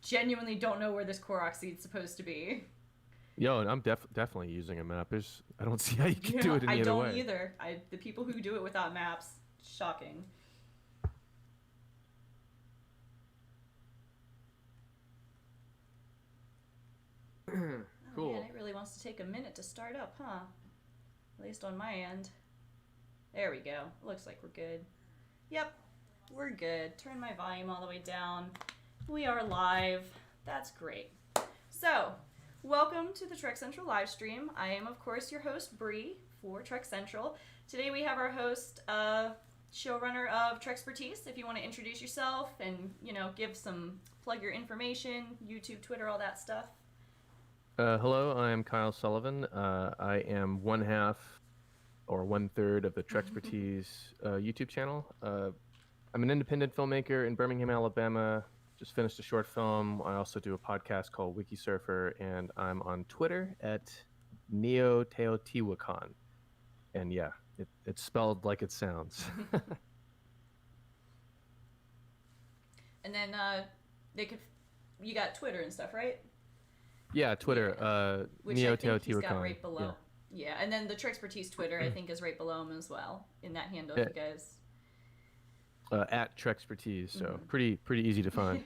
genuinely don't know where this Korok seed's supposed to be. Yo, and I'm definitely using a map. I don't see how you can do it any I other don't way. either. The people who do it without maps, shocking. Cool. Oh man, it really wants to take a minute to start up, huh? At least on my end. There we go. Looks like we're good. Yep, we're good. Turn my volume all the way down. We are live. That's great. So, welcome to the Trek Central live stream. I am, of course, your host, Brie, for Trek Central. Today we have our host, showrunner of Trekspertise. If you want to introduce yourself and, plug your information, YouTube, Twitter, all that stuff. Hello, I'm Kyle Sullivan. I am one half or one third of the Trekspertise YouTube channel. I'm an independent filmmaker in Birmingham, Alabama. Just finished a short film. I also do a podcast called Wiki Surfer, and I'm on Twitter at NeoTeotihuacan. And yeah, it's spelled like it sounds. And then you got Twitter and stuff, right? Yeah, Twitter. Which I think he's got right below. Yeah, and then the Trekspertise Twitter, I think, is right below him as well in that handle. You guys. At Trekspertise, so pretty easy to find.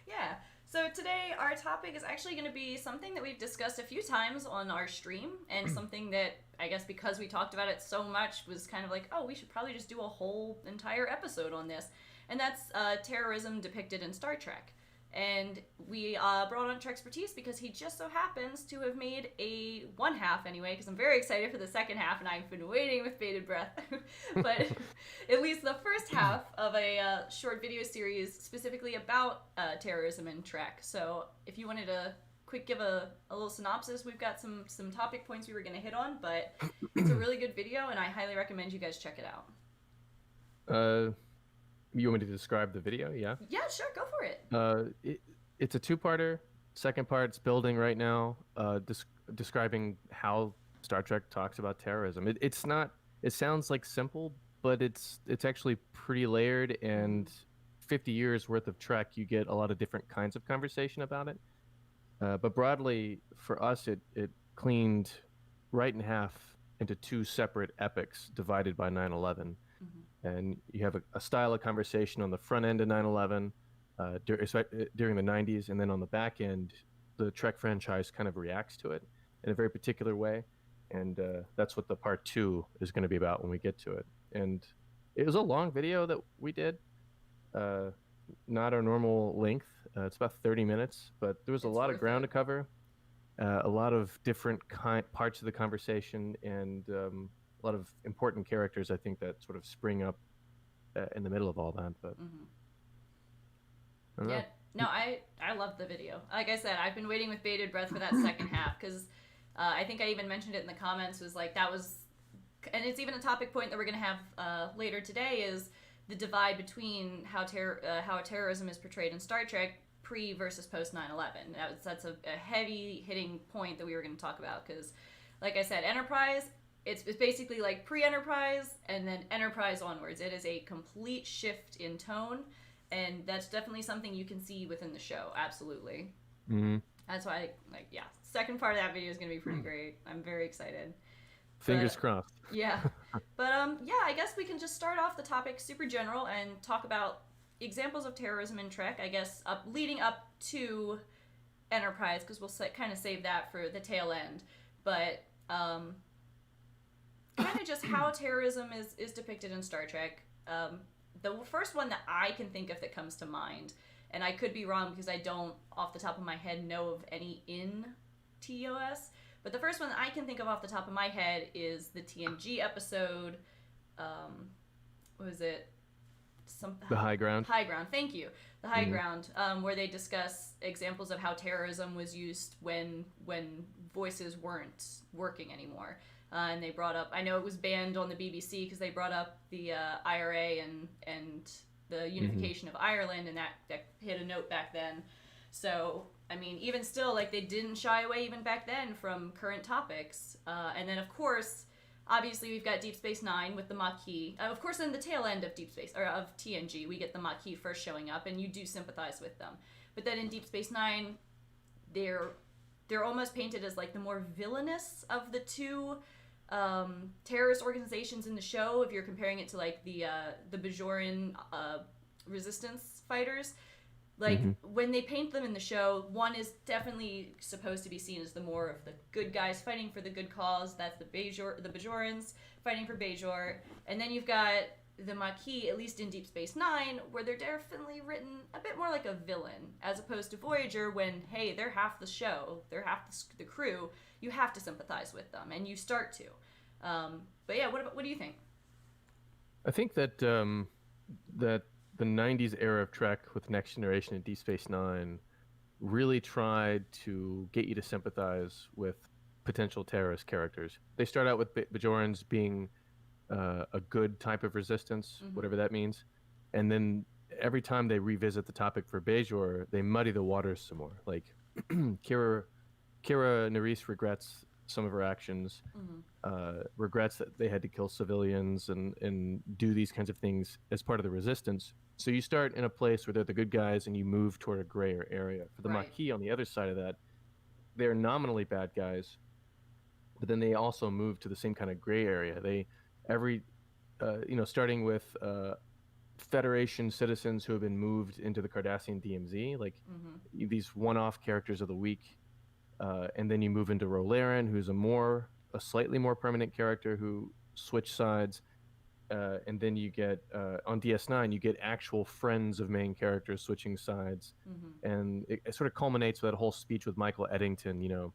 Yeah. So today our topic is actually going to be something that we've discussed a few times on our stream, and something that I guess because we talked about it so much was kind of like, oh, we should probably just do a whole entire episode on this, and that's terrorism depicted in Star Trek. And we brought on Trekspertise because he just so happens to have made one half anyway, because I'm very excited for the second half, and I've been waiting with bated breath. But at least the first half of a short video series specifically about terrorism in Trek. So if you wanted to quick give a little synopsis, we've got some topic points we were going to hit on, but it's a really good video, and I highly recommend you guys check it out. You want me to describe the video? Yeah? Yeah, sure, go for it. It's a two-parter. Second part's building right now, describing how Star Trek talks about terrorism. It sounds like simple, but it's actually pretty layered, and 50 years worth of Trek, you get a lot of different kinds of conversation about it. But broadly, for us, it cleaned right in half into two separate epics divided by 9/11. And you have a style of conversation on the front end of 9/11 during the 90s, and then on the back end, the Trek franchise kind of reacts to it in a very particular way. And that's what the part two is going to be about when we get to it. And it was a long video that we did, not our normal length. It's about 30 minutes, but there was a lot of ground to cover, a lot of different parts of the conversation, and a lot of important characters, I think, that sort of spring up in the middle of all that. But yeah, no, I love the video. Like I said, I've been waiting with bated breath for that second half, because I think I even mentioned it in the comments, was like, that was, and it's even a topic point that we're going to have later today, is the divide between how terrorism is portrayed in Star Trek pre versus post 9/11. That's a heavy hitting point that we were going to talk about, because like I said, Enterprise, it's basically like pre-Enterprise and then Enterprise onwards. It is a complete shift in tone, and that's definitely something you can see within the show. Absolutely. That's why, second part of that video is going to be pretty great. I'm very excited. Fingers crossed. Yeah. But, I guess we can just start off the topic super general and talk about examples of terrorism in Trek, I guess, leading up to Enterprise, because we'll kind of save that for the tail end. But, kind of just how terrorism is depicted in Star Trek. The first one that I can think of that comes to mind, and I could be wrong because I don't, off the top of my head, know of any in TOS, but the first one that I can think of off the top of my head is the TNG episode, what was it? The High Ground. High Ground, thank you. The High Ground, where they discuss examples of how terrorism was used when voices weren't working anymore. And they brought up, I know it was banned on the BBC because they brought up the IRA and the unification of Ireland, and that hit a note back then. So, I mean, even still, like, they didn't shy away even back then from current topics. And then, of course, obviously we've got Deep Space Nine with the Maquis. Of course, in the tail end of Deep Space, or of TNG, we get the Maquis first showing up, and you do sympathize with them. But then in Deep Space Nine, they're almost painted as like the more villainous of the two terrorist organizations in the show. If you're comparing it to like the Bajoran resistance fighters, like when they paint them in the show, one is definitely supposed to be seen as the more of the good guys fighting for the good cause. That's the Bajorans fighting for Bajor, and then you've got the Maquis, at least in Deep Space Nine, where they're definitely written a bit more like a villain, as opposed to Voyager, when, hey, they're half the show, they're half the crew, you have to sympathize with them, and you start to. But yeah, what do you think? I think that that the 90s era of Trek with Next Generation and Deep Space Nine really tried to get you to sympathize with potential terrorist characters. They start out with Bajorans being a good type of resistance, whatever that means. And then every time they revisit the topic for Bajor, they muddy the waters some more. Like Kira Nerys regrets some of her actions, regrets that they had to kill civilians and do these kinds of things as part of the resistance. So you start in a place where they're the good guys and you move toward a grayer area. For the Maquis, on the other side of that, they're nominally bad guys, but then they also move to the same kind of gray area. Starting with Federation citizens who have been moved into the Cardassian DMZ, like these one-off characters of the week, and then you move into Rolaren, who's a slightly more permanent character who switch sides, and then you get on DS9 you get actual friends of main characters switching sides, and it sort of culminates with that whole speech with Michael Eddington,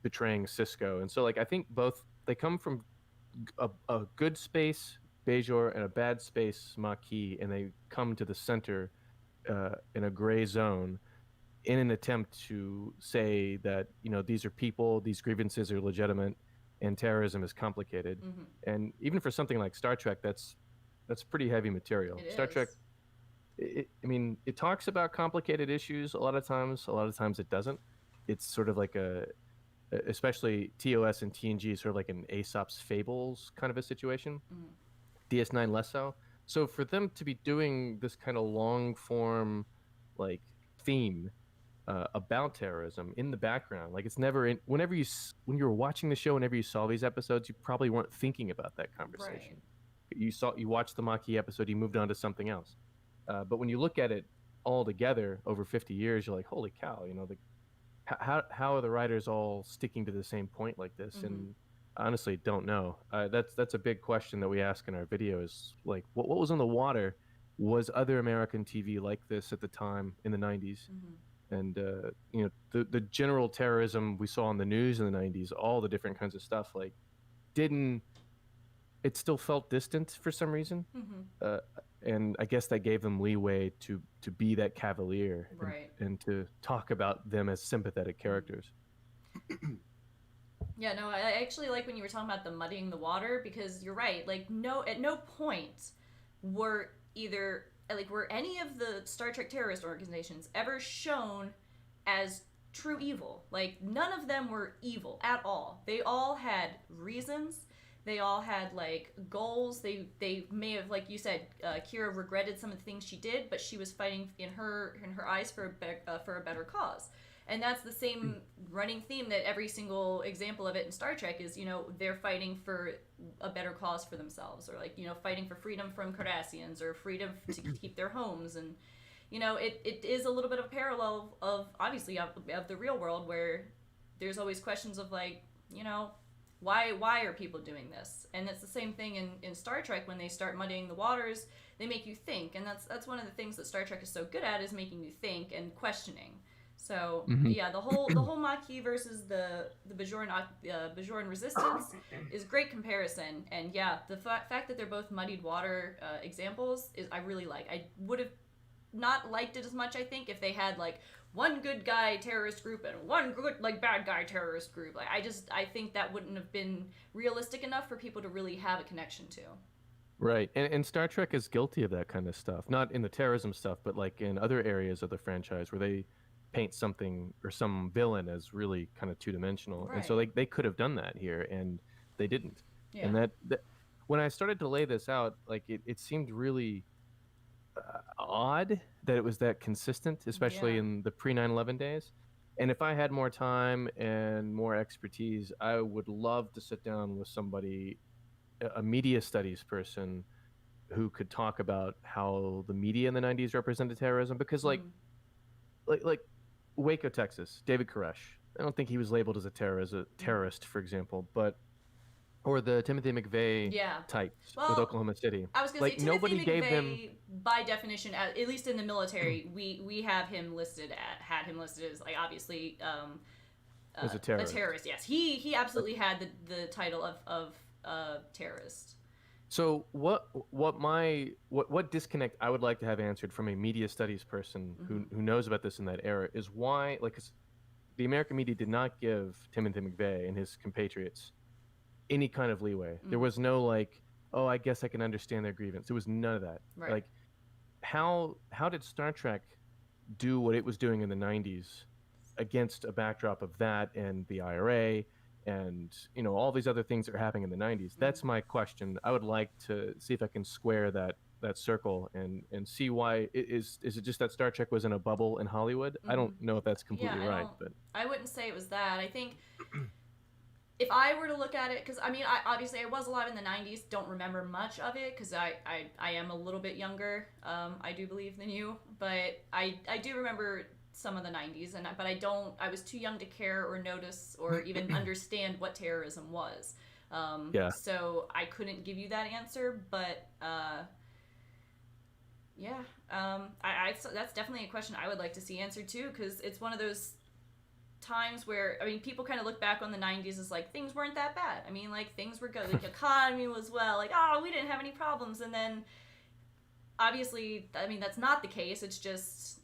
betraying Cisco. And so like I think both they come from a good space Bajor and a bad space Maquis, and they come to the center in a gray zone in an attempt to say that these are people, these grievances are legitimate, and terrorism is complicated. And even for something like Star Trek, that's pretty heavy material. Trek, it talks about complicated issues a lot of times it doesn't. It's sort of like especially TOS and TNG is sort of like an Aesop's Fables kind of a situation. DS9 less so. So for them to be doing this kind of long form like theme about terrorism in the background, like it's never in, when you were watching the show, whenever you saw these episodes, you probably weren't thinking about that conversation. You watched the Maquis episode, you moved on to something else. But when you look at it all together over 50 years, you're like, holy cow, how are the writers all sticking to the same point like this? And honestly, don't know. That's a big question that we ask in our video is like, what was on the water? Was other American TV like this at the time in the 90s? And the general terrorism we saw on the news in the 90s, all the different kinds of stuff, like it still felt distant for some reason. And I guess that gave them leeway to be that cavalier, and to talk about them as sympathetic characters. Yeah, no, I actually like when you were talking about the muddying the water, because you're right. Like, at no point were any of the Star Trek terrorist organizations ever shown as true evil. Like, none of them were evil at all. They all had reasons. They all had like goals. They may have, like you said, Kira regretted some of the things she did, but she was fighting in her eyes for a better cause. And that's the same running theme that every single example of it in Star Trek is, they're fighting for a better cause for themselves, or like, fighting for freedom from Cardassians, or freedom to keep their homes. And, it is a little bit of a parallel of, obviously, of the real world, where there's always questions of like, why are people doing this? And it's the same thing in Star Trek. When they start muddying the waters, they make you think. And that's one of the things that Star Trek is so good at, is making you think and questioning. So yeah, the whole Maquis versus the Bajoran resistance is a great comparison. And yeah, the fact that they're both muddied water examples is I really like. I would have not liked it as much, I think, if they had like one good guy terrorist group and one good like bad guy terrorist group. Like I think that wouldn't have been realistic enough for people to really have a connection to. Right. And Star Trek is guilty of that kind of stuff. Not in the terrorism stuff, but like in other areas of the franchise where they paint something or some villain as really kind of two-dimensional. And so they could have done that here, and they didn't. Yeah. And that when I started to lay this out, like it seemed really odd that it was that consistent, especially Yeah. in the pre 9/11 days. And if I had more time and more expertise, I would love to sit down with somebody, a media studies person, who could talk about how the media in the 90s represented terrorism. Because like Waco, Texas, David Koresh. I don't think he was labeled as a terrorist, for example, but or the Timothy McVeigh Yeah. types Well, with Oklahoma City. I was gonna Like say Timothy nobody gave them McVeigh, by definition, at least in the military, we have him listed had him listed as like obviously as a terrorist. A terrorist. Yes, he absolutely had the title of terrorist. So what disconnect I would like to have answered from a media studies person who knows about this in that era is why, like, 'cause the American media did not give Timothy McVeigh and his compatriots any kind of leeway. There was no like, oh, I guess I can understand their grievance. There was none of that. Right. Like, how did Star Trek do what it was doing in the 90s against a backdrop of that and the IRA and all these other things that are happening in the 90s? That's my question. I would like to see if I can square that circle and see why is it just that Star Trek was in a bubble in Hollywood? I don't know if that's completely right, but I wouldn't say it was that. I think if I were to look at it, because I mean, obviously I was alive in the 90s, don't remember much of it because I am a little bit younger, I do believe, than you, but I do remember some of the 90s, but I was too young to care or notice or even understand what terrorism was. So I couldn't give you that answer, but that's definitely a question I would like to see answered too, because it's one of those times where, I mean, people kind of look back on the 90s as like things weren't that bad. I mean, like things were good, like economy was well, like, oh, we didn't have any problems. And then obviously, I mean, that's not the case. It's just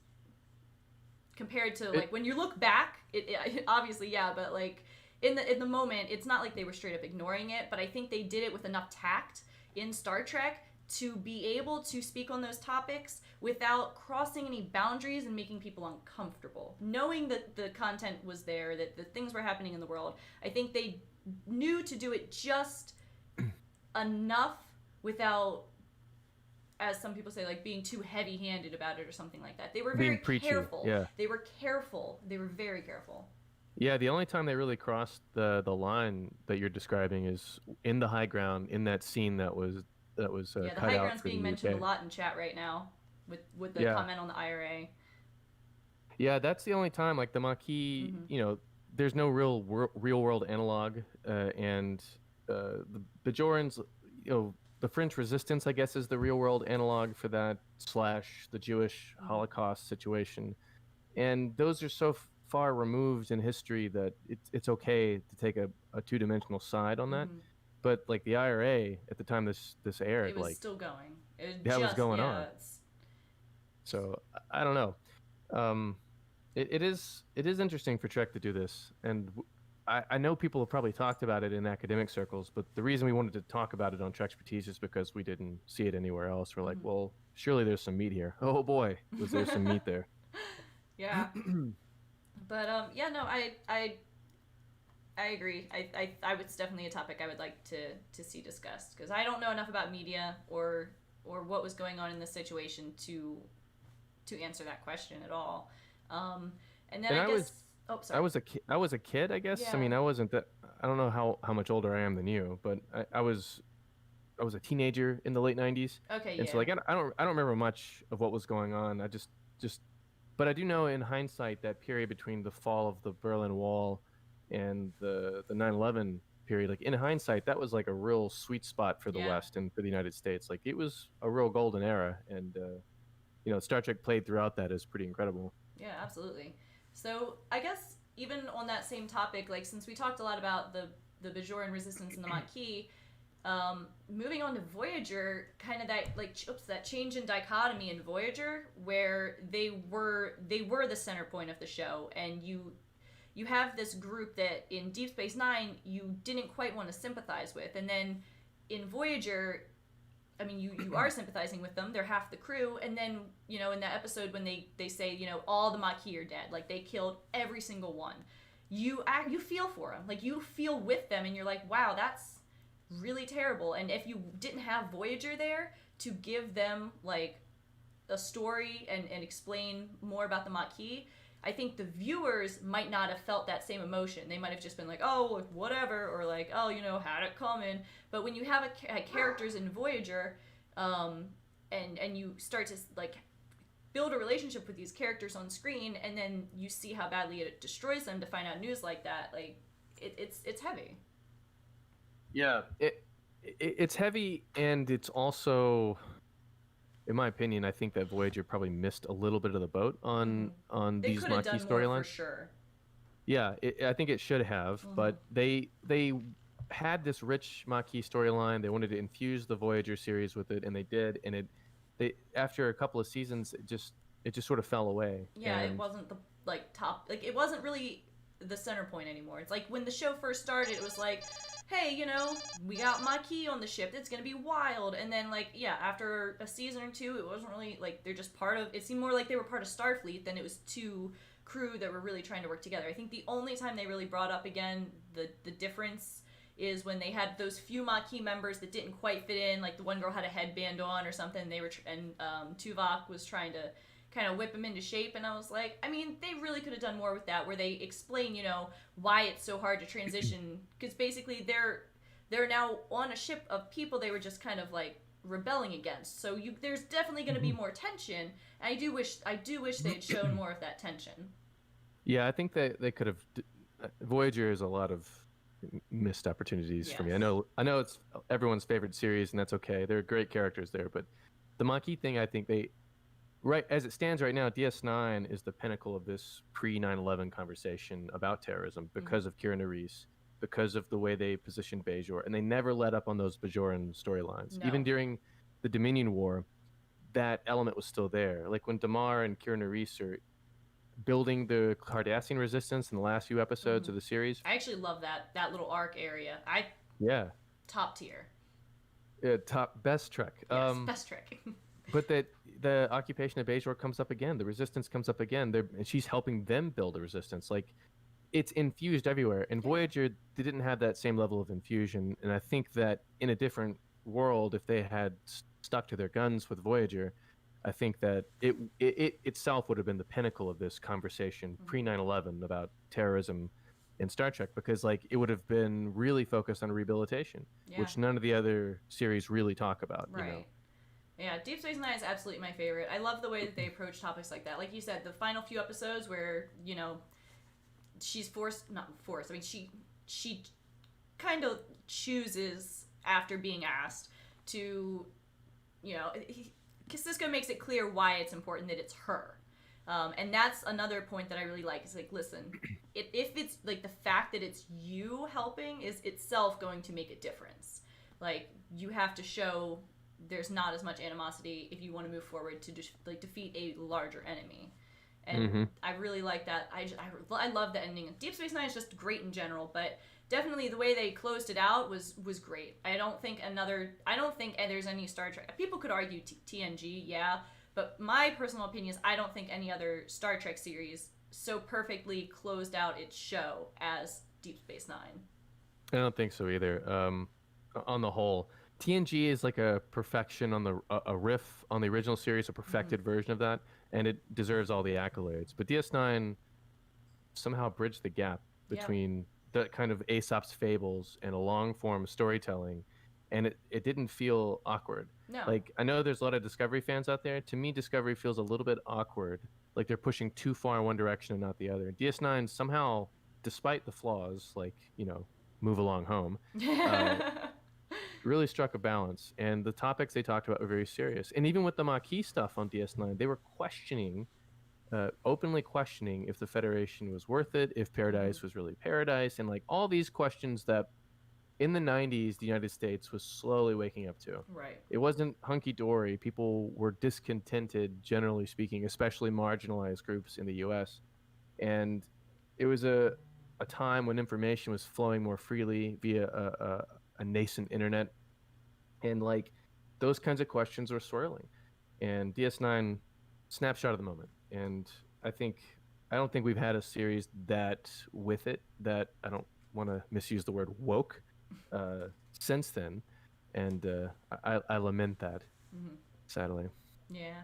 compared to like when you look back, it obviously, yeah, but like in the moment, it's not like they were straight up ignoring it, but I think they did it with enough tact in Star Trek to be able to speak on those topics without crossing any boundaries and making people uncomfortable. Knowing that the content was there, that the things were happening in the world, I think they knew to do it just enough without, as some people say, like being too heavy-handed about it or something like that. They were very careful. Yeah. They were careful. They were very careful. Yeah, the only time they really crossed the line that you're describing is in the high ground, in that scene that was the cut high out ground's for being the mentioned UK. a lot in chat right now with the comment on the IRA. Yeah, that's the only time, like the Maquis, there's no real world analog, and the Bajorans, the French Resistance, I guess, is the real world analog for that / the Jewish Holocaust situation, and those are so far removed in history that it's okay to take a two-dimensional side on that. But like the IRA at the time this aired, it was like still going. Was going on. So I don't know. It is interesting for Trek to do this, and I know people have probably talked about it in academic circles, but the reason we wanted to talk about it on Trekspertise is because we didn't see it anywhere else. We're like, well, surely there's some meat here. Oh boy, was there some meat there? Yeah. But I agree. It's definitely a topic I would like to see discussed, because I don't know enough about media or what was going on in this situation to answer that question at all. And then I guess I was a kid, I guess. Yeah. I mean, I wasn't that. I don't know how much older I am than you, but I was a teenager in the late 90s. Okay. And so like I don't remember much of what was going on. I just but I do know in hindsight that period between the fall of the Berlin Wall and the 9/11 period, like in hindsight, that was like a real sweet spot for the West and for the United States. Like it was a real golden era, and Star Trek played throughout that is pretty incredible. Yeah, absolutely. So I guess even on that same topic, like since we talked a lot about the Bajoran resistance and the Maquis, moving on to Voyager, kind of that change in dichotomy in Voyager, where they were the center point of the show, and you have this group that in Deep Space Nine you didn't quite want to sympathize with, and then in Voyager, I mean, you are sympathizing with them. They're half the crew, and then in that episode when they say all the Maquis are dead, like they killed every single one, you feel for them, like you feel with them, and you're like, wow, really terrible. And if you didn't have Voyager there to give them like a story and explain more about the Maquis, I think the viewers might not have felt that same emotion. They might have just been like, oh, whatever, or like, oh, had it coming. But when you have characters in Voyager, and you start to like build a relationship with these characters on screen, and then you see how badly it destroys them to find out news like that, like it's heavy. Yeah, it's heavy, and it's also, in my opinion, I think that Voyager probably missed a little bit of the boat on They these could have Maquis done more storylines. for sure. Yeah, I think it should have, but they had this rich Maquis storyline. They wanted to infuse the Voyager series with it, and they did. And they after a couple of seasons, it just sort of fell away. Yeah, it wasn't the top, like it wasn't really the center point anymore. It's like when the show first started, it was like, hey, we got Maquis on the ship. It's gonna be wild. And then after a season or two, it wasn't really like they're just part of. It seemed more like they were part of Starfleet than it was two crew that were really trying to work together. I think the only time they really brought up again the difference is when they had those few Maquis members that didn't quite fit in. Like the one girl had a headband on or something. And Tuvok was trying to kind of whip him into shape, and I was like, I mean, they really could have done more with that, where they explain, why it's so hard to transition, because basically they're now on a ship of people they were just kind of like rebelling against. So there's definitely going to be more tension, and I do wish they had shown more of that tension. Yeah, I think that they could have. Voyager is a lot of missed opportunities for me. I know it's everyone's favorite series, and that's okay. There are great characters there, but the Maquis thing, I think right as it stands right now, DS9 is the pinnacle of this pre-9/11 conversation about terrorism because of Kira Nerys, because of the way they positioned Bajor, and they never let up on those Bajoran storylines. No. Even during the Dominion War, that element was still there. Like when Damar and Kira Nerys are building the Cardassian resistance in the last few episodes of the series. I actually love that little arc area. Top tier. Yeah, best Trek. Yes, best Trek. But the occupation of Bajor comes up again. The resistance comes up again. And she's helping them build a resistance. Like, it's infused everywhere. And Voyager didn't have that same level of infusion. And I think that in a different world, if they had stuck to their guns with Voyager, I think that it itself would have been the pinnacle of this conversation pre 9/11 about terrorism in Star Trek, because it would have been really focused on rehabilitation, which none of the other series really talk about. Right. Yeah, Deep Space Nine is absolutely my favorite. I love the way that they approach topics like that. Like you said, the final few episodes where, she's not forced. I mean, she kind of chooses after being asked to, Cisco makes it clear why it's important that it's her. And that's another point that I really like. Is like, listen, if it's like the fact that it's you helping is itself going to make a difference. Like, you have to show there's not as much animosity if you want to move forward to defeat a larger enemy. And I really like that. I love the ending. Deep Space Nine is just great in general, but definitely the way they closed it out was great. I don't think there's any Star Trek. People could argue TNG, but my personal opinion is I don't think any other Star Trek series so perfectly closed out its show as Deep Space Nine. I don't think so either. On the whole, TNG is like a perfection on a riff on the original series, a perfected version of that, and it deserves all the accolades. But DS9 somehow bridged the gap between the kind of Aesop's fables and a long form storytelling, and it didn't feel awkward. No. Like, I know there's a lot of Discovery fans out there. To me, Discovery feels a little bit awkward, like they're pushing too far in one direction and not the other. DS9 somehow, despite the flaws, move along home, really struck a balance, and the topics they talked about were very serious. And even with the Maquis stuff on DS9, they were openly questioning if the Federation was worth it, if Paradise was really Paradise, and all these questions that in the 90s the United States was slowly waking up to. Right. It wasn't hunky-dory. People were discontented, generally speaking, especially marginalized groups in the US. And it was a time when information was flowing more freely via a nascent internet, and those kinds of questions were swirling, and DS9 snapshot of the moment. And I don't think we've had a series that I don't want to misuse the word woke, since then, and I lament that, Hmm. sadly. Yeah.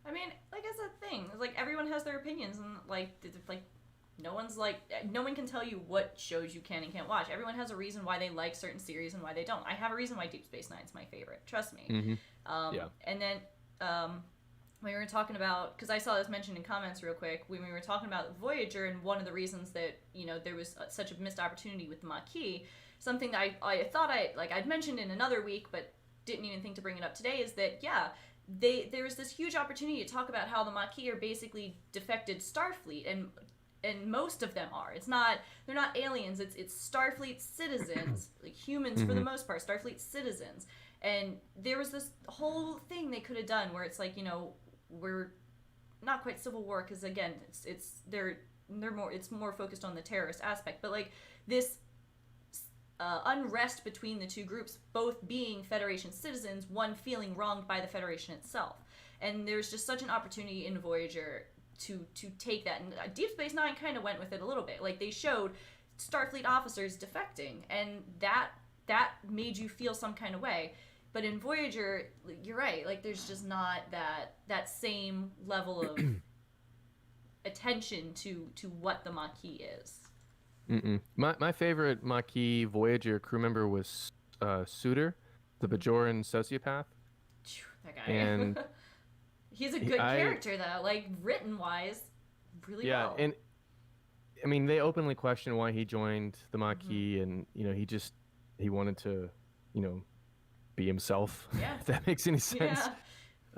I mean, like, that's the thing. It's like, everyone has their opinions, and, like, like, no one can tell you what shows you can and can't watch. Everyone has a reason why they like certain series and why they don't. I have a reason why Deep Space Nine's my favorite. Trust me. Hmm. Yeah. And then, when we were talking about, because I saw this mentioned in comments real quick, when we were talking about Voyager, and one of the reasons that, there was such a missed opportunity with the Maquis, something that I thought I'd mentioned in another week, but didn't even think to bring it up today, is that, yeah, there was this huge opportunity to talk about how the Maquis are basically defected Starfleet, and most of them are. They're not aliens. It's Starfleet citizens, like humans for the most part. Starfleet citizens, and there was this whole thing they could have done where it's like, we're not quite Civil War, because again, they're more, it's more focused on the terrorist aspect, but like this unrest between the two groups, both being Federation citizens, one feeling wronged by the Federation itself. And there's just such an opportunity in Voyager to take that. And Deep Space Nine kind of went with it a little bit. Like, they showed Starfleet officers defecting, and that made you feel some kind of way. But in Voyager, you're right. Like, there's just not that same level of attention to what the Maquis is. Mm-mm. My favorite Maquis Voyager crew member was Suter, the Bajoran sociopath. That guy. And he's a good character, though. Like, written wise, really well. Yeah, and I mean, they openly question why he joined the Maquis, and he wanted to, be himself. Yeah. If that makes any sense.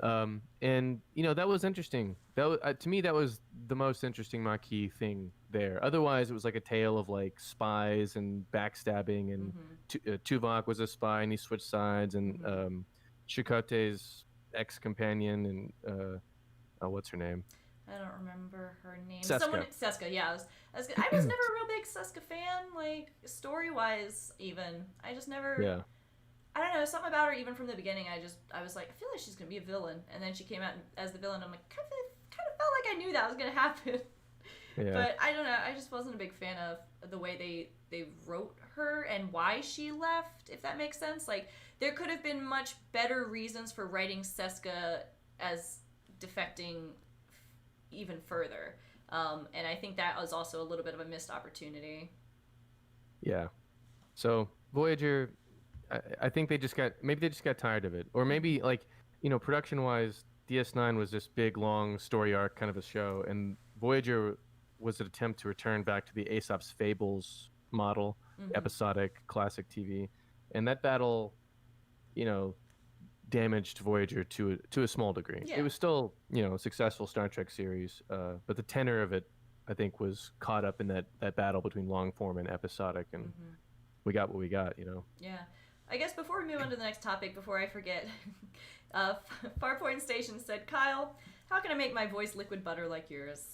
Yeah. And that was interesting. That was, to me, that was the most interesting Maquis thing there. Otherwise, it was like a tale of like spies and backstabbing, and Tuvok was a spy and he switched sides, and Chakotay's ex-companion, and what's her name? I don't remember her name. Seska. Seska, yeah. I was never a real big Seska fan, like, story-wise, even. I just never... Yeah. I don't know, something about her, even from the beginning, I was like, I feel like she's going to be a villain. And then she came out as the villain, and I'm like, kind of felt like I knew that was going to happen. Yeah. But I don't know, I just wasn't a big fan of the way they wrote her and why she left, if that makes sense. Like, there could have been much better reasons for writing Seska as defecting even further. And I think that was also a little bit of a missed opportunity. Yeah. So, Voyager... I think they just got tired of it, or maybe like, production-wise, DS9 was this big, long story arc kind of a show, and Voyager was an attempt to return back to the Aesop's Fables model, episodic classic TV, and that battle, damaged Voyager to a small degree. Yeah. It was still, a successful Star Trek series, but the tenor of it, I think, was caught up in that battle between long form and episodic, and we got what we got. Yeah. I guess before we move on to the next topic, before I forget, Farpoint Station said, Kyle, how can I make my voice liquid butter like yours?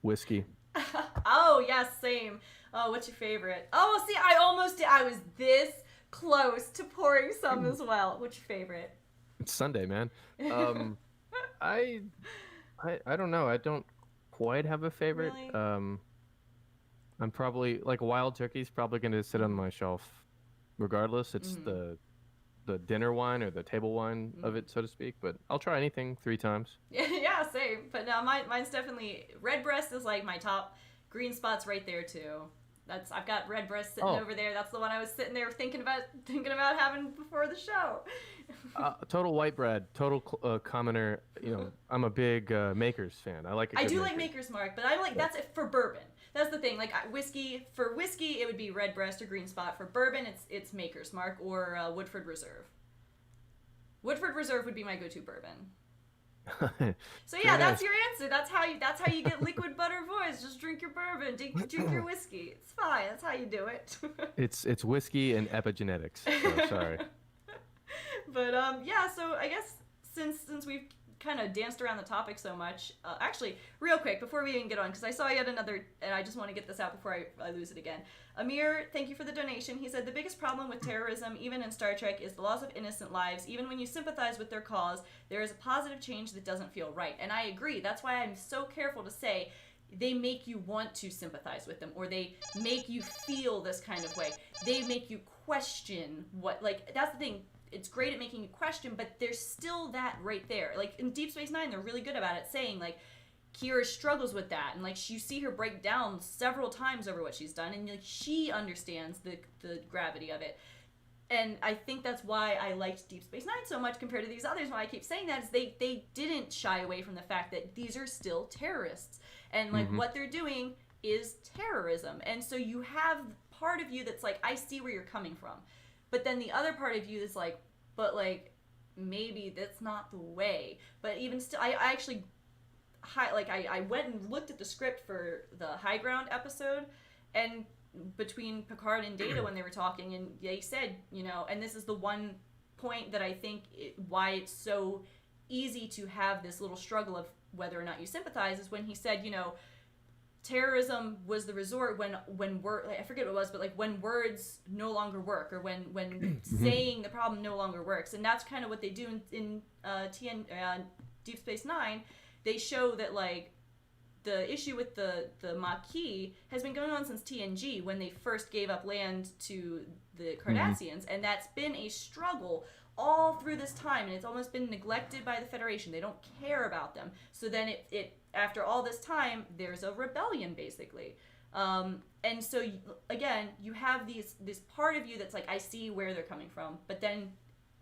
Whiskey. Oh, yes, same. Oh, what's your favorite? Oh, see, I almost did. I was this close to pouring some as well. What's your favorite? It's Sunday, man. I don't know. I don't quite have a favorite. Really? I'm probably, like, Wild Turkey's probably going to sit on my shelf regardless. It's the dinner wine or the table wine of it, so to speak. But I'll try anything 3 times. Yeah, same. But no, mine's definitely Redbreast is like my top. Green Spot's right there too. I've got Redbreast sitting over there. That's the one I was sitting there thinking about having before the show. Total white bread, total commoner. I'm a big Maker's fan. I like a good I like Maker's Mark, but I'm like, that's it for bourbon. That's the thing. Like, whiskey, it would be Redbreast or Green Spot. For bourbon, it's Maker's Mark or Woodford Reserve. Woodford Reserve would be my go-to bourbon. So yeah, that's your answer. That's how you get liquid butter voice. Just drink your bourbon, drink your whiskey. It's fine. That's how you do it. It's whiskey and epigenetics. So sorry. But yeah. So I guess since we've kind of danced around the topic so much, actually, real quick before we even get on, because I saw yet another, and I just want to get this out before I lose it again. Amir, thank you for the donation. He said the biggest problem with terrorism, even in Star Trek, is the loss of innocent lives. Even when you sympathize with their cause, there is a positive change that doesn't feel right. And I agree. That's why I'm so careful to say they make you want to sympathize with them, or they make you feel this kind of way. They make you question what, like, that's the thing. It's great at making you question, but there's still that right there. Like in Deep Space Nine, they're really good about it, saying like Kira struggles with that, and like you see her break down several times over what she's done, and like she understands the gravity of it. And I think that's why I liked Deep Space Nine so much compared to these others. Why I keep saying that is they didn't shy away from the fact that these are still terrorists, and like what they're doing is terrorism. And so you have part of you that's like, I see where you're coming from, but then the other part of you is like, but like maybe that's not the way. But even still, I actually I went and looked at the script for the High Ground episode, and between Picard and Data when they were talking, and they said, you know, and this is the one point that I think why it's so easy to have this little struggle of whether or not you sympathize, is when he said, you know, terrorism was the resort when word, I forget what it was, but like when words no longer work, or when saying the problem no longer works. And that's kind of what they do in Deep Space Nine. They show that like the issue with the Maquis has been going on since TNG, when they first gave up land to the Cardassians, and that's been a struggle all through this time, and it's almost been neglected by the Federation. They don't care about them. So then it after all this time, there's a rebellion basically. And so again, you have this part of you that's like, I see where they're coming from, but then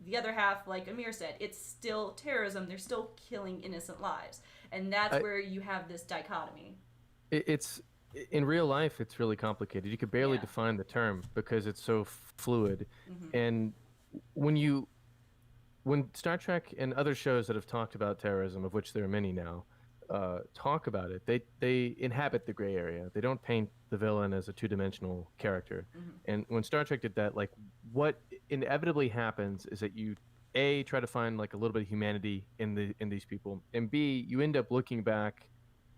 the other half, like Amir said, it's still terrorism. They're still killing innocent lives. And that's where you have this dichotomy. It's in real life, it's really complicated. You could barely define the term because it's so fluid. And when Star Trek and other shows that have talked about terrorism, of which there are many now, talk about it, they inhabit the gray area. They don't paint the villain as a two-dimensional character. And when Star Trek did that, like what inevitably happens is that you try to find like a little bit of humanity in these people, and B, you end up looking back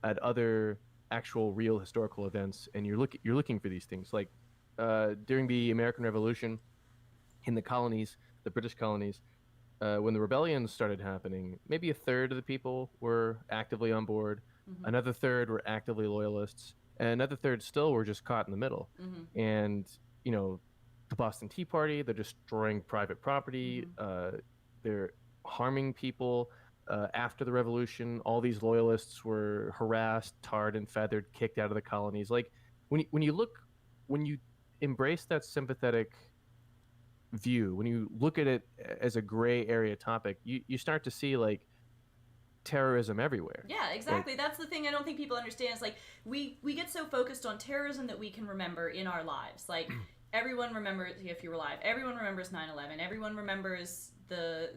at other actual real historical events, and you're looking for these things. Like during the American Revolution in the colonies, the British colonies, when the rebellions started happening, maybe a third of the people were actively on board, another third were actively loyalists, and another third still were just caught in the middle. And you know, the Boston Tea Party, they're destroying private property, they're harming people. After the revolution, all these loyalists were harassed, tarred and feathered, kicked out of the colonies. Like when you embrace that sympathetic view, when you look at it as a gray area topic, you start to see like terrorism everywhere. Yeah, exactly. Like, that's the thing I don't think people understand. Is like we get so focused on terrorism that we can remember in our lives. Like everyone remembers, if you were alive, everyone remembers 9/11. Everyone remembers the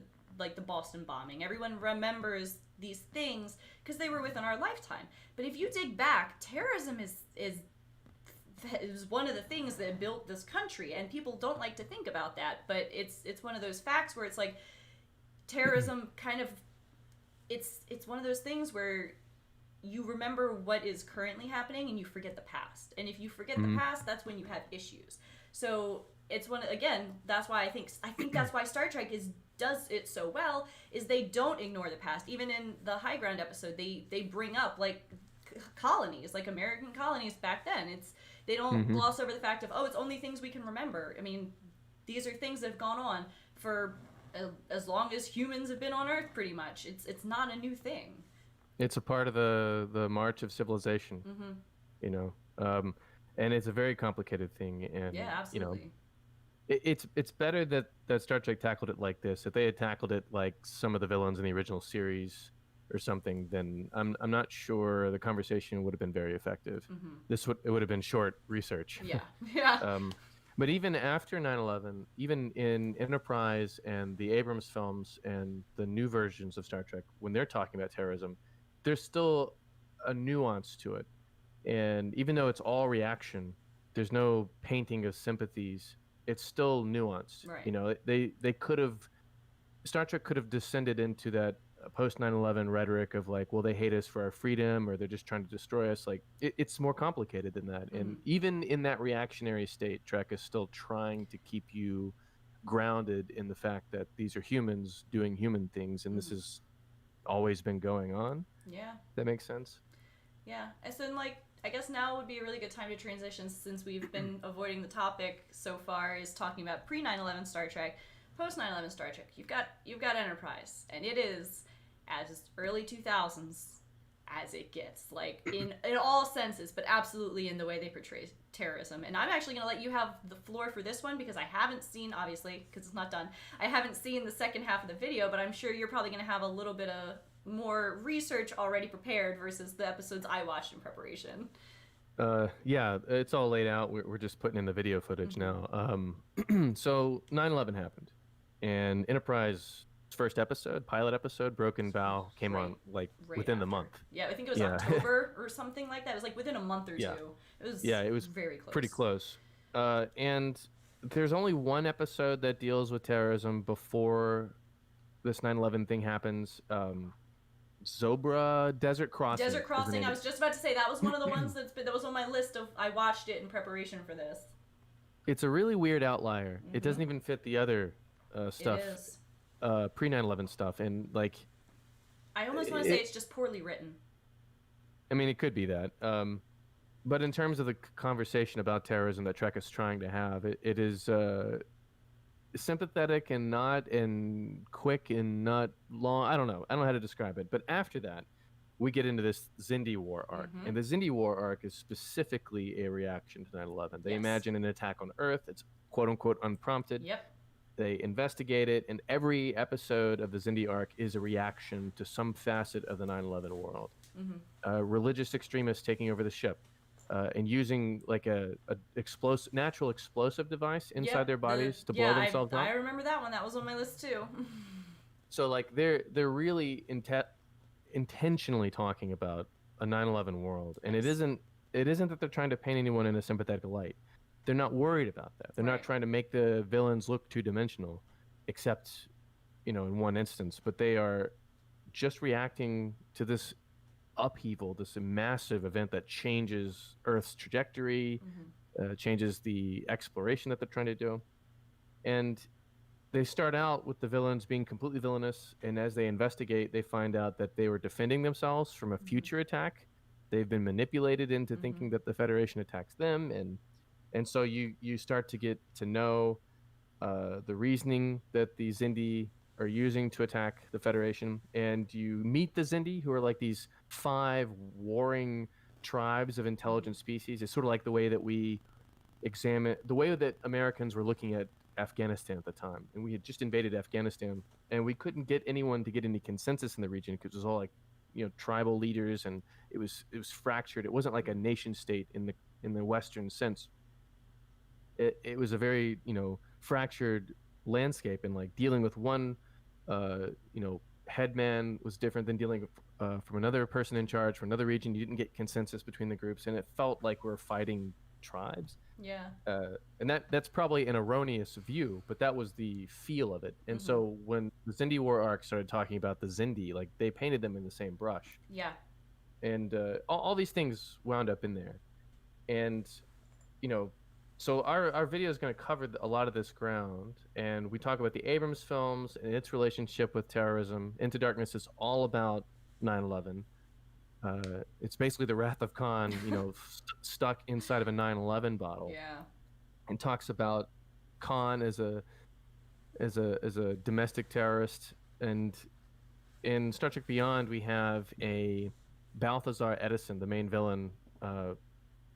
Boston bombing. Everyone remembers these things because they were within our lifetime. But if you dig back, terrorism is one of the things that built this country, and people don't like to think about that. But it's one of those facts where it's like terrorism kind of it's one of those things where you remember what is currently happening and you forget the past. And if you forget the past, that's when you have issues. So it's that's why I think that's why Star Trek does it so well, is they don't ignore the past. Even in the High Ground episode, they bring up like colonies, like American colonies back then. They don't gloss over the fact of, it's only things we can remember. I mean, these are things that have gone on for as long as humans have been on Earth, pretty much. It's not a new thing. It's a part of the march of civilization, you know, and it's a very complicated thing. And yeah, absolutely. You know, it's better that Star Trek tackled it like this. If they had tackled it like some of the villains in the original series or something, then I'm not sure the conversation would have been very effective. It would have been short research. Yeah. But even after 9/11, even in Enterprise and the Abrams films and the new versions of Star Trek, when they're talking about terrorism, there's still a nuance to it. And even though it's all reaction, there's no painting of sympathies. It's still nuanced. Right. You know, Star Trek could have descended into that post 9/11 rhetoric of like, well, they hate us for our freedom, or they're just trying to destroy us. Like it's more complicated than that. And even in that reactionary state, Trek is still trying to keep you grounded in the fact that these are humans doing human things, and this has always been going on. Yeah. That makes sense. Yeah. And so, like, I guess now would be a really good time to transition, since we've been avoiding the topic so far, is talking about pre 9/11 Star Trek, post 9/11 Star Trek. You've got Enterprise, and it is as early 2000s as it gets, like in all senses, but absolutely in the way they portray terrorism. And I'm actually going to let you have the floor for this one, because I haven't seen, obviously, because it's not done, I haven't seen the second half of the video, but I'm sure you're probably going to have a little bit of more research already prepared versus the episodes I watched in preparation. Yeah, it's all laid out. We're just putting in the video footage now. So 9/11 happened, and Enterprise first episode, pilot episode, Broken Bow, came on like within the month. Yeah, I think it was October or something like that. It was like within a month or two. It was very close. Pretty close. And there's only one episode that deals with terrorism before this 9/11 thing happens. Zobra Desert Crossing. Desert Crossing. I was just about to say that was one of the ones that was on my list of. I watched it in preparation for this. It's a really weird outlier. It doesn't even fit the other stuff. It is. Pre 9/11 stuff, and like. I almost want to say it's just poorly written. I mean, it could be that. But in terms of the conversation about terrorism that Trek is trying to have, it is sympathetic and quick and not long. I don't know how to describe it. But after that, we get into this Xindi War Arc. And the Xindi War Arc is specifically a reaction to 9/11. They imagine an attack on Earth. It's quote-unquote unprompted. Yep. They investigate it, and every episode of the Xindi Arc is a reaction to some facet of the 9/11 world. Religious extremists taking over the ship. And using like a natural explosive device inside their bodies to blow themselves up. I remember that one. That was on my list too. So like they're really intentionally talking about a 9/11 world, and it isn't that they're trying to paint anyone in a sympathetic light. They're not worried about that. They're not trying to make the villains look two-dimensional, except in one instance. But they are just reacting to this upheaval, this massive event that changes Earth's trajectory, changes the exploration that they're trying to do. And they start out with the villains being completely villainous, and as they investigate, they find out that they were defending themselves from a future attack. They've been manipulated into thinking that the Federation attacks them, and so you start to get to know the reasoning that the Xindi are using to attack the Federation, and you meet the Xindi, who are like these 5 warring tribes of intelligent species. It's sort of like the way that we examine the way that Americans were looking at Afghanistan at the time, and we had just invaded Afghanistan, and we couldn't get anyone to get any consensus in the region because it was all like tribal leaders, and it was fractured. It wasn't like a nation state in the Western sense. It was a very fractured landscape, and like dealing with one headman was different than dealing from another person in charge for another region. You didn't get consensus between the groups, and it felt like we're fighting tribes. Yeah. And that's probably an erroneous view, but that was the feel of it. And so when the Xindi War Arc started talking about the Xindi, like they painted them in the same brush. Yeah. And all these things wound up in there. And so our video is going to cover a lot of this ground, and we talk about the Abrams films and its relationship with terrorism. Into Darkness is all about 9/11. It's basically the Wrath of Khan, stuck inside of a 9/11 bottle. Yeah. And talks about Khan as a domestic terrorist. And in Star Trek Beyond, we have a Balthazar Edison, the main villain,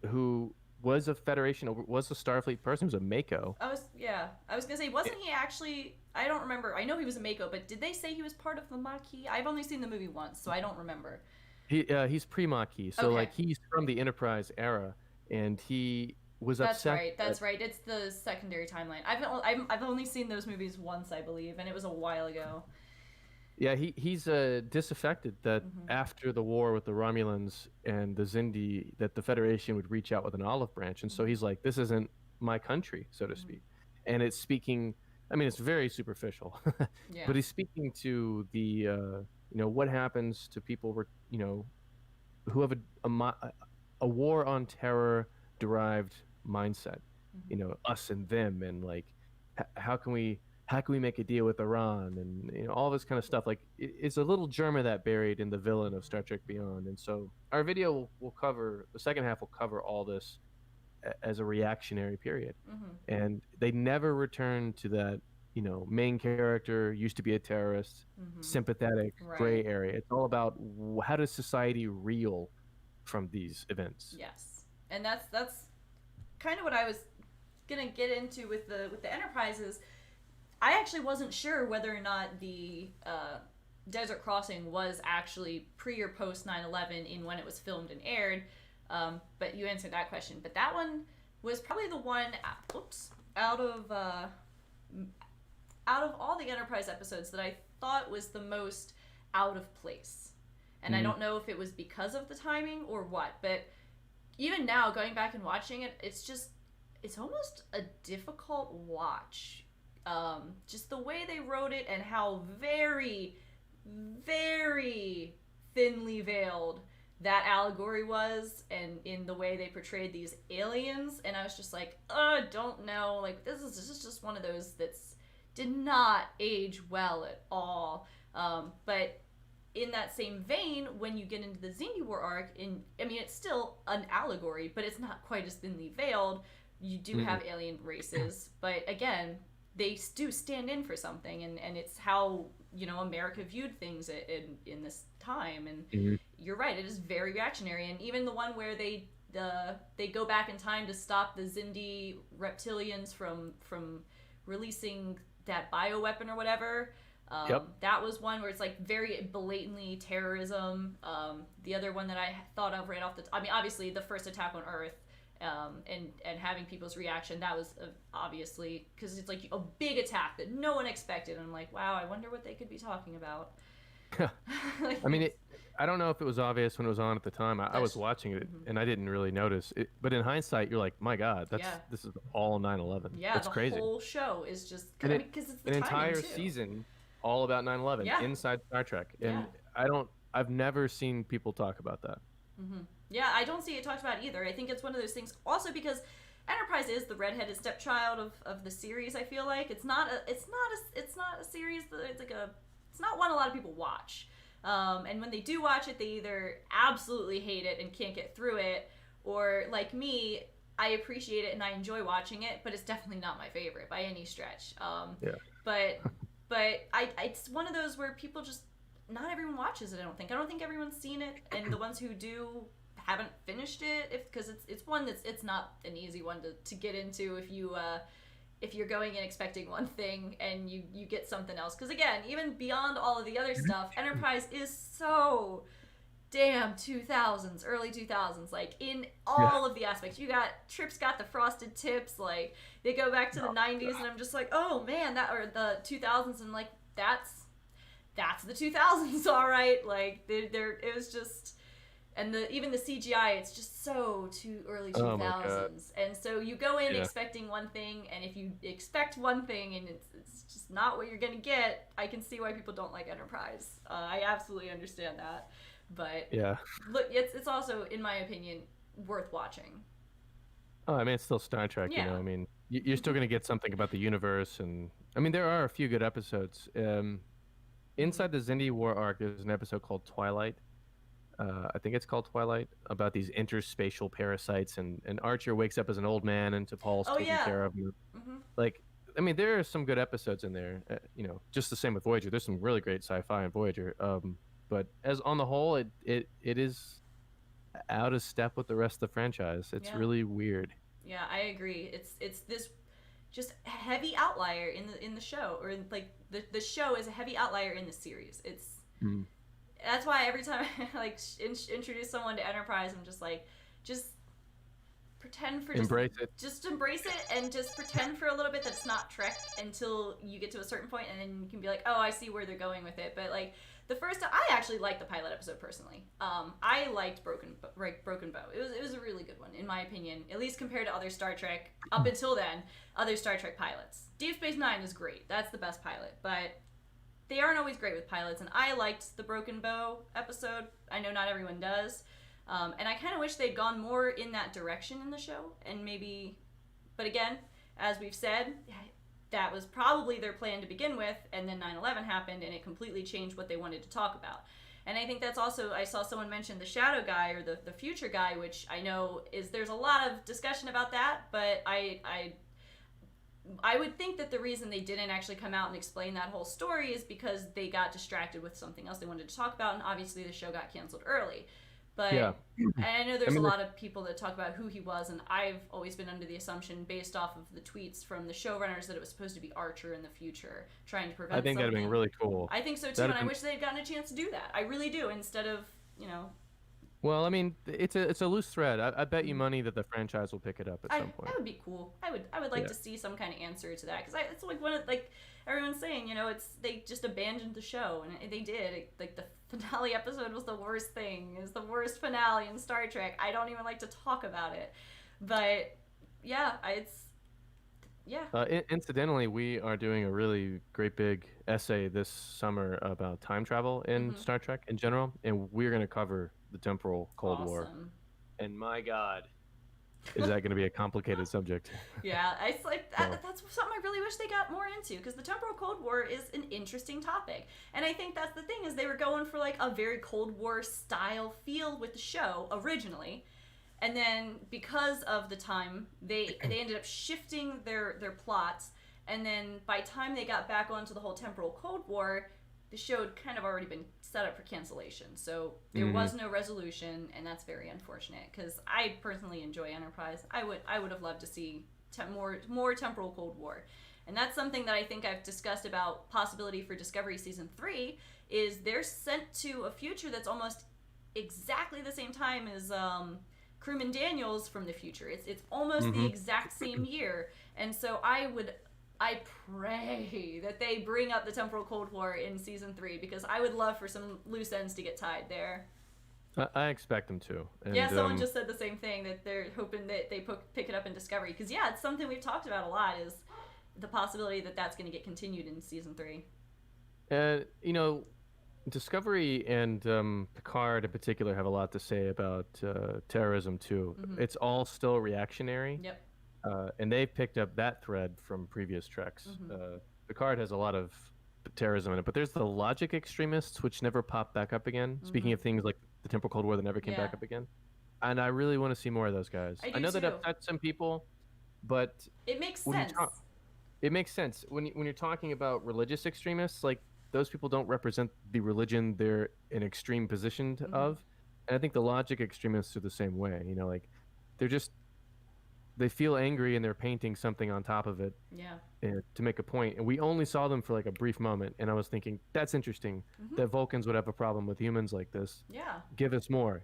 who was a Federation, was a Starfleet person, was a Mako. I was gonna say, wasn't he actually? I don't remember. I know he was a Mako, but did they say he was part of the Maquis? I've only seen the movie once, so I don't remember. He's pre-Maquis, so like he's from the Enterprise era, and he was upset. That's right. It's the secondary timeline. I've only seen those movies once, I believe, and it was a while ago. Yeah, he's disaffected that after the war with the Romulans and the Xindi, that the Federation would reach out with an olive branch, and so he's like, this isn't my country, so to speak. And it's speaking, I mean, it's very superficial, but he's speaking to the what happens to people who have a war on terror derived mindset, us and them, and like how can we how can we make a deal with Iran, and all this kind of stuff. Like it's a little germ of that buried in the villain of Star Trek Beyond. And so our video will cover the second half will cover all this as a reactionary period. And they never return to that main character used to be a terrorist, sympathetic gray area. It's all about how does society reel from these events. Yes, and that's kind of what I was gonna get into with the Enterprises. I actually wasn't sure whether or not the Desert Crossing was actually pre or post 9/11 in when it was filmed and aired, but you answered that question. But that one was probably the one out of all the Enterprise episodes that I thought was the most out of place. And I don't know if it was because of the timing or what, but even now, going back and watching it, it's almost a difficult watch. Just the way they wrote it and how very, very thinly veiled that allegory was, and in the way they portrayed these aliens. And I was just like, don't know. Like, this is just one of those that's did not age well at all. But in that same vein, when you get into the Xindi War Arc, it's still an allegory, but it's not quite as thinly veiled. You do have alien races, but again, they do stand in for something, and it's how America viewed things in this time. And you're right, it is very reactionary. And even the one where they go back in time to stop the Xindi reptilians from releasing that bioweapon or whatever. That was one where it's like very blatantly terrorism. The other one that I thought of right off obviously the first attack on Earth, and having people's reaction, that was obviously because it's like a big attack that no one expected. And I'm like, wow, I wonder what they could be talking about. I don't know if it was obvious when it was on at the time. I was watching it and I didn't really notice it, but in hindsight, you're like, my God, this is all 9/11. Yeah, that's crazy. The whole show is just because it's the an entire too. Season all about 9/11 inside Star Trek, and I've never seen people talk about that. Yeah, I don't see it talked about either. I think it's one of those things. Also, because Enterprise is the redheaded stepchild of the series. I feel like it's not a series that it's not one a lot of people watch. And when they do watch it, they either absolutely hate it and can't get through it, or like me, I appreciate it and I enjoy watching it, but it's definitely not my favorite by any stretch. But it's one of those where people just, not everyone watches it. I don't think everyone's seen it, and the ones who do haven't finished it, because it's one it's not an easy one to get into if you're going in expecting one thing and you get something else. Because again, even beyond all of the other stuff, Enterprise is so damn 2000s, early 2000s, like in all of the aspects. Trip's got the frosted tips, like they go back to the 90s, and I'm just like, oh man, or the 2000s, and like that's the 2000s, all right. Like it was just, and even the CGI, it's just so too early 2000s. And so you go in expecting one thing, and if you expect one thing and it's just not what you're gonna get, I can see why people don't like Enterprise. I absolutely understand that. But look, it's also, in my opinion, worth watching. Oh, it's still Star Trek, you're still gonna get something about the universe, and there are a few good episodes. Inside the Xindi War Arc, there's an episode called Twilight. I think it's called Twilight, about these interspatial parasites, and Archer wakes up as an old man and T'Pol's taking care of him. Like, there are some good episodes in there. Just the same with Voyager. There's some really great sci-fi in Voyager. But as on the whole, it is out of step with the rest of the franchise. It's really weird. Yeah, I agree. It's this just heavy outlier in the show, or like the show is a heavy outlier in the series. It's that's why every time I like introduce someone to Enterprise, I'm just like, just pretend for embrace it. Just embrace it, and just pretend for a little bit that it's not Trek until you get to a certain point, and then you can be like, oh, I see where they're going with it. But like I actually liked the pilot episode personally. I liked Broken Bow. It was a really good one in my opinion, at least compared to other Star Trek up until then. Other Star Trek pilots, Deep Space Nine is great. That's the best pilot, but they aren't always great with pilots, and I liked the Broken Bow episode. I know not everyone does, and I kind of wish they'd gone more in that direction in the show, and maybe, but again, as we've said, that was probably their plan to begin with, and then 9/11 happened and it completely changed what they wanted to talk about. And I think that's also, I saw someone mention the shadow guy or the future guy, which I know there's a lot of discussion about that, but I would think that the reason they didn't actually come out and explain that whole story is because they got distracted with something else they wanted to talk about, and obviously the show got canceled early. But Yeah. I know there's a lot of people that talk about who he was, and I've always been under the assumption, based off of the tweets from the showrunners, that it was supposed to be Archer in the future, trying to prevent I think that'd something. been really cool. I think so too, and I wish they'd gotten a chance to do that. I really do, instead of, Well, I mean, it's a loose thread. I bet you money that the franchise will pick it up at some point. That would be cool. I would like to see some kind of answer to that, because it's like one of, like everyone's saying, they just abandoned the show, and they did. Like the finale episode was the worst thing. It's the worst finale in Star Trek. I don't even like to talk about it, but yeah, Incidentally, we are doing a really great big essay this summer about time travel in Star Trek in general, and we're going to cover the temporal Cold War. And my God, is that going to be a complicated subject? Yeah, it's like that's something I really wish they got more into, because the temporal Cold War is an interesting topic, and I think that's the thing, is they were going for like a very Cold War style feel with the show originally. And then because of the time, they ended up shifting their plots. And then by the time they got back onto the whole temporal Cold War, the show had kind of already been set up for cancellation. So there was no resolution, and that's very unfortunate, because I personally enjoy Enterprise. I would have loved to see more temporal Cold War. And that's something that I think I've discussed about possibility for Discovery Season 3, is they're sent to a future that's almost exactly the same time as Crewman Daniels from the future. It's almost the exact same year, and so I pray that they bring up the temporal Cold War in Season 3, because I would love for some loose ends to get tied there. I expect them to. And, yeah, someone just said the same thing, that they're hoping that they pick it up in Discovery, because it's something we've talked about a lot, is the possibility that that's going to get continued in Season 3. Discovery and Picard in particular have a lot to say about terrorism too. It's all still reactionary. Yep. And they've picked up that thread from previous Treks. Picard has a lot of terrorism in it, but there's the logic extremists, which never pop back up again. Speaking of things like the temporal Cold War that never came back up again. And I really want to see more of those guys. I know that upsets some people, but it makes sense. It makes sense. When you're talking about religious extremists, like, those people don't represent the religion they're in extreme position of. And I think the logic extremists are the same way. Like, they feel angry and they're painting something on top of it to make a point. And we only saw them for like a brief moment. And I was thinking, that's interesting that Vulcans would have a problem with humans like this. Yeah. Give us more,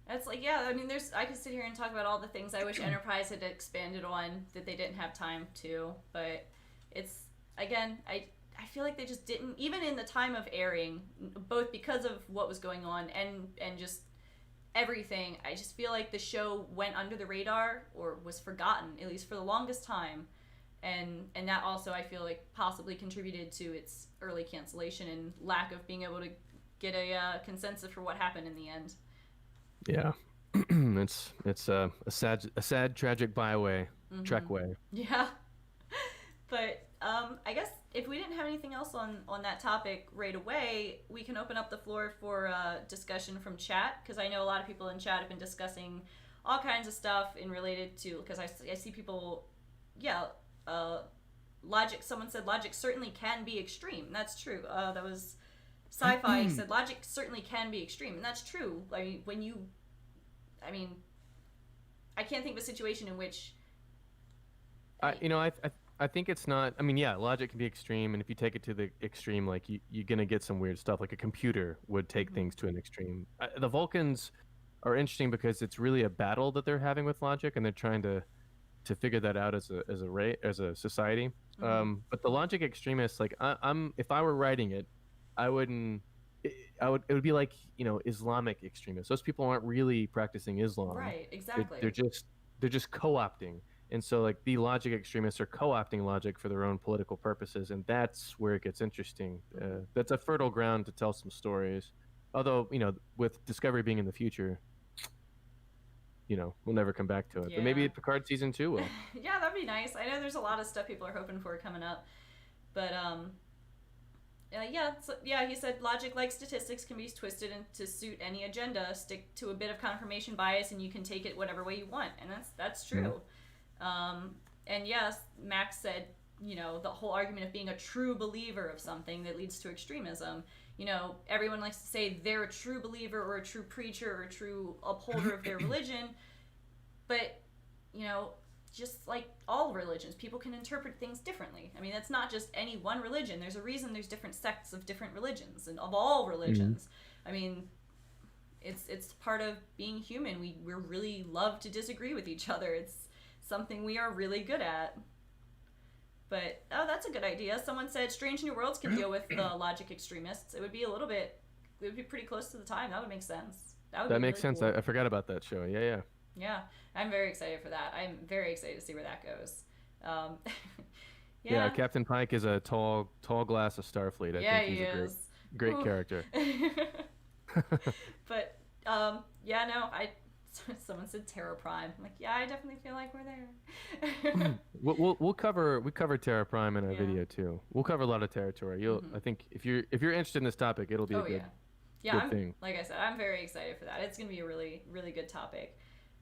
That's like, I mean, I could sit here and talk about all the things I wish Enterprise had expanded on that they didn't have time to. But it's, again, I feel like they just didn't, even in the time of airing, both because of what was going on and just everything. I just feel like the show went under the radar, or was forgotten, at least for the longest time. And that also, I feel like, possibly contributed to its early cancellation and lack of being able to get a consensus for what happened in the end. Yeah. it's a sad, tragic byway, Trekway. Yeah. But I guess if we didn't have anything else on that topic right away, we can open up the floor for discussion from chat, because I know a lot of people in chat have been discussing all kinds of stuff in related to, because I see people, logic. Someone said logic certainly can be extreme. And that's true. That was Sci-Fi said logic certainly can be extreme, and that's true. I mean, I can't think of a situation in which. I think it's not. I mean, yeah, logic can be extreme, and if you take it to the extreme, like you're gonna get some weird stuff. Like a computer would take things to an extreme. The Vulcans are interesting because it's really a battle that they're having with logic, and they're trying to figure that out as a society. But the logic extremists, like if I were writing it, it would be like Islamic extremists. Those people aren't really practicing Islam. Right. Exactly. They're just co-opting. And so, like, the logic extremists are co-opting logic for their own political purposes, and that's where it gets interesting. That's a fertile ground to tell some stories. Although, with Discovery being in the future, we'll never come back to it. But maybe Picard season 2 will. Yeah, that'd be nice. I know there's a lot of stuff people are hoping for coming up, but he said logic like statistics can be twisted to suit any agenda. Stick to a bit of confirmation bias, and you can take it whatever way you want, and that's true. And yes, Max said, the whole argument of being a true believer of something that leads to extremism. Everyone likes to say they're a true believer or a true preacher or a true upholder of their religion, but just like all religions, people can interpret things differently. I mean, that's not just any one religion. There's a reason there's different sects of different religions and of all religions. I mean, it's part of being human. We really love to disagree with each other. It's something we are really good at. But that's a good idea. Someone said Strange New Worlds can deal with the logic extremists. It would be pretty close to the time. That would make sense. That makes sense. Cool. I forgot about that show. Yeah, I'm very excited for that. I'm very excited to see where that goes. Yeah, Captain Pike is a tall glass of Starfleet. I think he's a great character. But someone said Terra Prime. I'm like, yeah, I definitely feel like we're there. We'll cover Terra Prime in our video too. We'll cover a lot of territory. I think if you're interested in this topic, it'll be a good thing. Like I said, I'm very excited for that. It's gonna be a really, really good topic.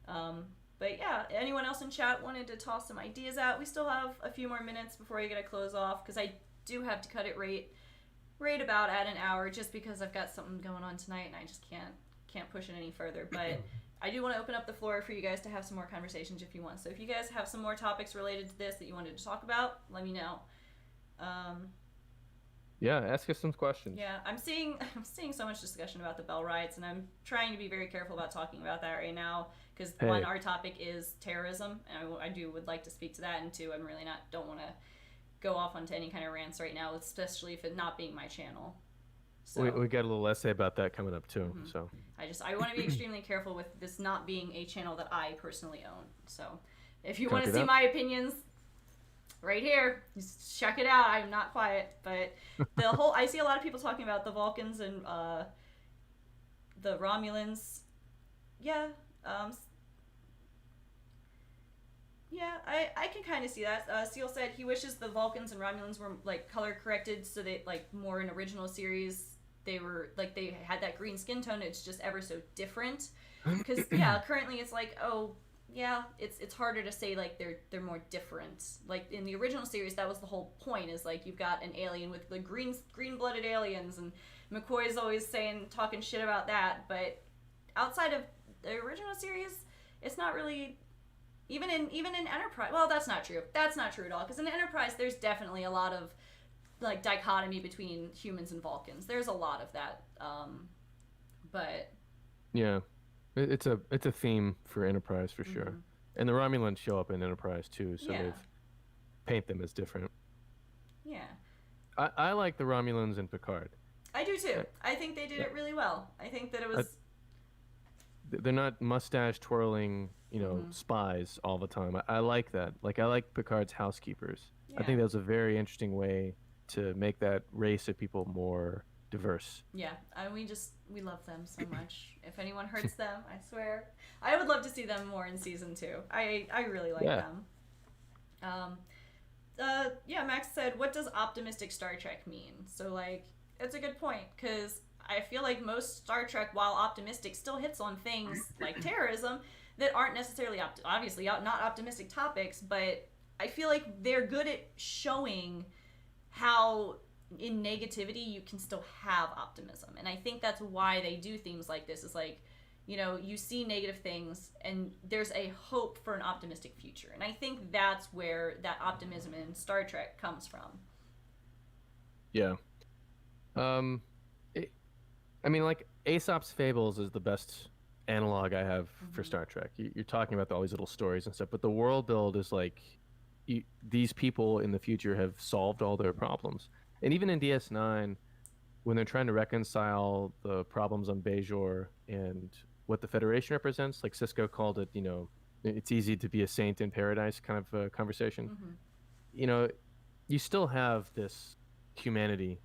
But yeah, anyone else in chat wanted to toss some ideas out? We still have a few more minutes before I gotta close off, because I do have to cut it right about at an hour, just because I've got something going on tonight and I just can't push it any further. But I do want to open up the floor for you guys to have some more conversations if you want. So if you guys have some more topics related to this that you wanted to talk about, let me know. Ask us some questions. Yeah, I'm seeing so much discussion about the Bell riots, and I'm trying to be very careful about talking about that right now, because one, our topic is terrorism, and I would like to speak to that, and two, I'm really don't want to go off onto any kind of rants right now, especially if it not being my channel. So, we got a little essay about that coming up too. So I want to be extremely careful with this not being a channel that I personally own. So if you want to see my opinions, right here, just check it out. I'm not quiet, but I see a lot of people talking about the Vulcans and the Romulans. I can kind of see that. Seal said he wishes the Vulcans and Romulans were like color corrected, so they like more in original series they were like they had that green skin tone. It's just ever so different, because currently it's like it's harder to say like they're more different. Like in the original series, that was the whole point, is like you've got an alien with the green-blooded aliens, and McCoy's always talking shit about that. But outside of the original series, it's not really. Even in Enterprise, well, that's not true. That's not true at all, because in Enterprise, there's definitely a lot of like dichotomy between humans and Vulcans. There's a lot of that, but yeah, it's a theme for Enterprise for sure. And the Romulans show up in Enterprise too, so they paint them as different. Yeah, I like the Romulans in Picard. I do too. I think they did it really well. I think that it was. They're not mustache twirling, spies all the time. I like that. Like, I like Picard's housekeepers. I think that was a very interesting way to make that race of people more diverse. Yeah, we love them so much. If anyone hurts them, I swear, I would love to see them more in season 2. I really like them. Max said, what does optimistic Star Trek mean? So, like, it's a good point, because I feel like most Star Trek, while optimistic, still hits on things like terrorism that aren't necessarily obviously not optimistic topics, but I feel like they're good at showing how in negativity you can still have optimism. And I think that's why they do themes like this, is like, you see negative things and there's a hope for an optimistic future. And I think that's where that optimism in Star Trek comes from. Yeah. Like Aesop's Fables is the best analog I have for Star Trek. You're talking about all these little stories and stuff, but the world build is like these people in the future have solved all their problems. And even in DS9, when they're trying to reconcile the problems on Bajor and what the Federation represents, like Sisko called it, it's easy to be a saint in paradise kind of a conversation. You still have this humanity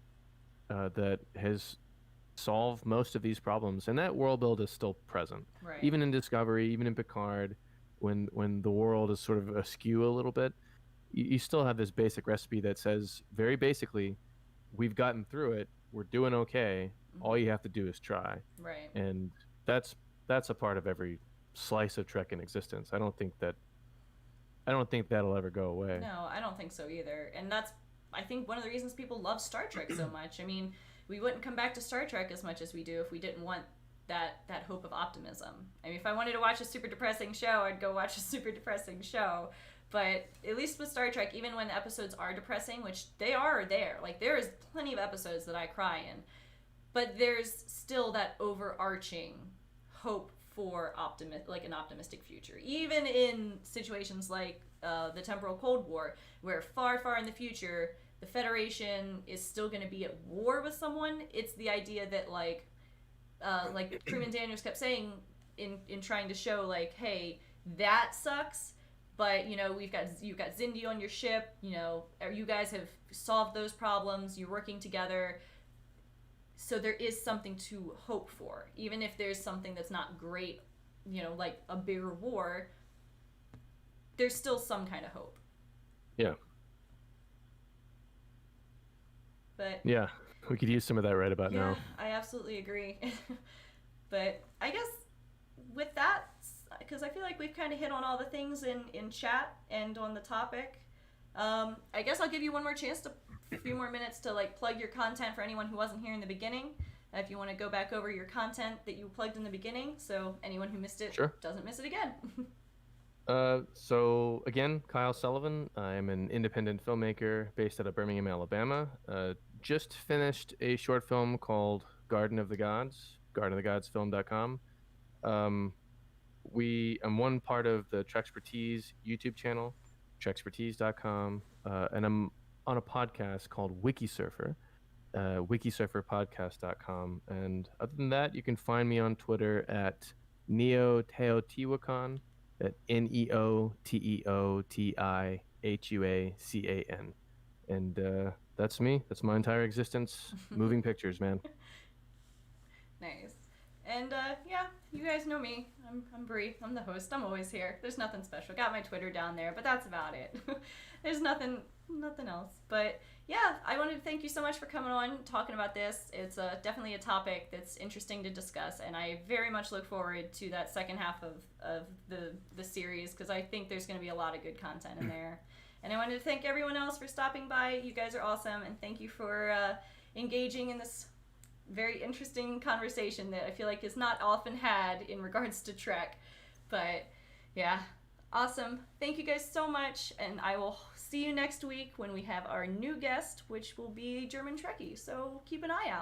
that has solve most of these problems, and that world build is still present. Right. Even in Discovery, even in Picard, when the world is sort of askew a little bit, you still have this basic recipe that says very basically, we've gotten through it, we're doing okay. All you have to do is try. Right. And that's a part of every slice of Trek in existence. I don't think that'll ever go away. No, I don't think so either. And that's, I think, one of the reasons people love Star Trek so much. I mean, we wouldn't come back to Star Trek as much as we do if we didn't want that hope of optimism. I mean, if I wanted to watch a super depressing show, I'd go watch a super depressing show. But at least with Star Trek, even when the episodes are depressing, which they are there, like there is plenty of episodes that I cry in, but there's still that overarching hope for an optimistic future. Even in situations like the temporal Cold War, where far, far in the future, the Federation is still going to be at war with someone. It's the idea that like Truman Daniels kept saying in trying to show like, hey, that sucks, but you know you've got Xindi on your ship. You know, you guys have solved those problems. You're working together. So there is something to hope for, even if there's something that's not great, you know, like a bigger war. There's still some kind of hope. Yeah. But yeah, we could use some of that right about now. I absolutely agree. But I guess with that, because I feel like we've kind of hit on all the things in chat and on the topic, I guess I'll give you one more chance to a few more minutes to like plug your content for anyone who wasn't here in the beginning. If you want to go back over your content that you plugged in the beginning, so anyone who missed it doesn't miss it again. So again, Kyle Sullivan. I'm an independent filmmaker based out of Birmingham, Alabama. Just finished a short film called Garden of the Gods, gardenofthegodsfilm.com. I'm one part of the Trekspertise YouTube channel, trekspertise.com, and I'm on a podcast called WikiSurfer, wikisurferpodcast.com. And other than that, you can find me on Twitter at NeoTeotihuacan, at NeoTeotihuacan. And that's me. That's my entire existence. Moving pictures, man. Nice. And yeah, you guys know me. I'm Brie. I'm the host. I'm always here. There's nothing special. Got my Twitter down there, but that's about it. There's nothing else. But yeah, I wanted to thank you so much for coming on, talking about this. It's definitely a topic that's interesting to discuss, and I very much look forward to that second half of the series, because I think there's going to be a lot of good content in there. And I wanted to thank everyone else for stopping by. You guys are awesome, and thank you for engaging in this very interesting conversation that I feel like is not often had in regards to Trek. But yeah, awesome. Thank you guys so much, and I will see you next week when we have our new guest, which will be a German Trekkie. So keep an eye out.